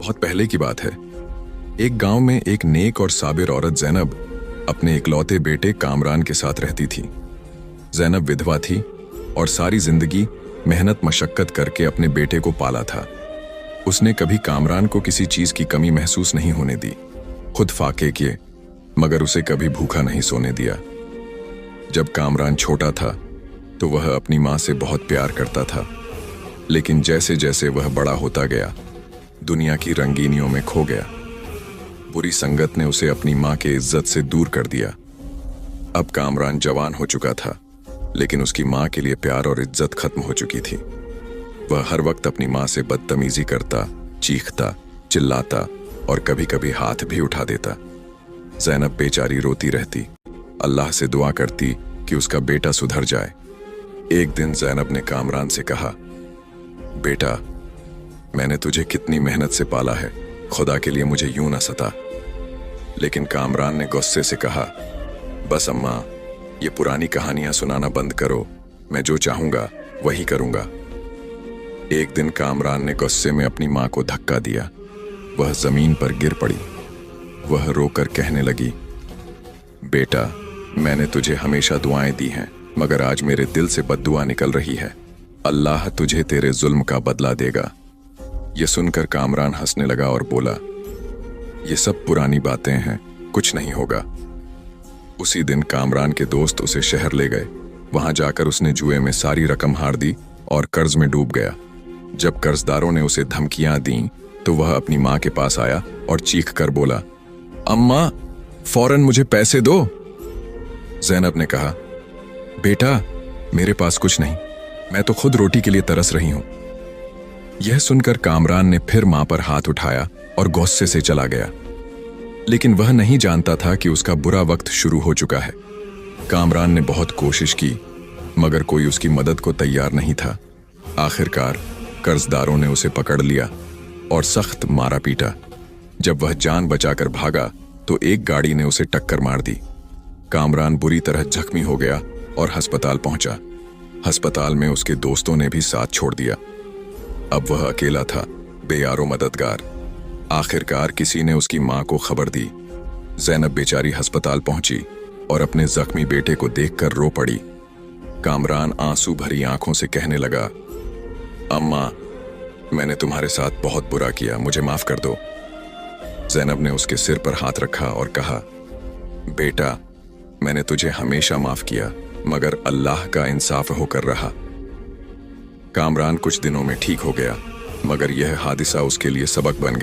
बहुत पहले की बात है। एक गांव में एक नेक और साबिर औरत ज़ैनब अपने इकलौते बेटे कामरान के साथ रहती थी। ज़ैनब विधवा थी और सारी जिंदगी मेहनत मशक्कत करके अपने बेटे को पाला था। उसने कभी कामरान को किसी चीज की कमी महसूस नहीं होने दी। खुद फाके किए मगर उसे कभी भूखा नहीं सोने दिया। जब कामरान छोटा था तो वह अपनी माँ से बहुत प्यार करता था, लेकिन जैसे जैसे वह बड़ा होता गया दुनिया की रंगीनियों में खो गया। बुरी संगत ने उसे अपनी माँ के इज्जत से दूर कर दिया। अब कामरान जवान हो चुका था, लेकिन उसकी माँ के लिए प्यार और इज्जत खत्म हो चुकी थी। वह हर वक्त अपनी माँ से बदतमीजी करता, चीखता, चिल्लाता और कभी कभी हाथ भी उठा देता। ज़ैनब बेचारी रोती रहती, अल्लाह से दुआ करती कि उसका बेटा सुधर जाए। एक दिन ज़ैनब ने कामरान से कहा, बेटा, मैंने तुझे कितनी मेहनत से पाला है, खुदा के लिए मुझे यूं न सता। लेकिन कामरान ने गुस्से से कहा, बस अम्मा, ये पुरानी कहानियां सुनाना बंद करो, मैं जो चाहूंगा वही करूंगा। एक दिन कामरान ने गुस्से में अपनी मां को धक्का दिया। वह जमीन पर गिर पड़ी। वह रोकर कहने लगी, बेटा, मैंने तुझे हमेशा दुआएं दी हैं, मगर आज मेरे दिल से बद्दुआ निकल रही है। अल्लाह तुझे तेरे जुल्म का बदला देगा। यह सुनकर कामरान हंसने लगा और बोला, ये सब पुरानी बातें हैं, कुछ नहीं होगा। उसी दिन कामरान के दोस्त उसे शहर ले गए। वहां जाकर उसने जुए में सारी रकम हार दी और कर्ज में डूब गया। जब कर्जदारों ने उसे धमकियां दी तो वह अपनी मां के पास आया और चीख कर बोला, अम्मा, फौरन मुझे पैसे दो। ज़ैनब ने कहा, बेटा, मेरे पास कुछ नहीं, मैं तो खुद रोटी के लिए तरस रही हूं। यह सुनकर कामरान ने फिर मां पर हाथ उठाया और गुस्से से चला गया। लेकिन वह नहीं जानता था कि उसका बुरा वक्त शुरू हो चुका है। कामरान ने बहुत कोशिश की, मगर कोई उसकी मदद को तैयार नहीं था। आखिरकार कर्जदारों ने उसे पकड़ लिया और सख्त मारा पीटा। जब वह जान बचाकर भागा तो एक गाड़ी ने उसे टक्कर मार दी। कामरान बुरी तरह जख्मी हो गया और अस्पताल पहुंचा। अस्पताल में उसके दोस्तों ने भी साथ छोड़ दिया। अब वह अकेला था, बेयारो मददगार। आखिरकार किसी ने उसकी मां को खबर दी। ज़ैनब बेचारी अस्पताल पहुंची और अपने जख्मी बेटे को देखकर रो पड़ी। कामरान आंसू भरी आंखों से कहने लगा, अम्मा, मैंने तुम्हारे साथ बहुत बुरा किया, मुझे माफ कर दो। ज़ैनब ने उसके सिर पर हाथ रखा और कहा, बेटा, मैंने तुझे हमेशा माफ किया, मगर अल्लाह का इंसाफ होकर रहा। कामरान कुछ दिनों में ठीक हो गया, मगर यह हादिसा उसके लिए सबक बन गया।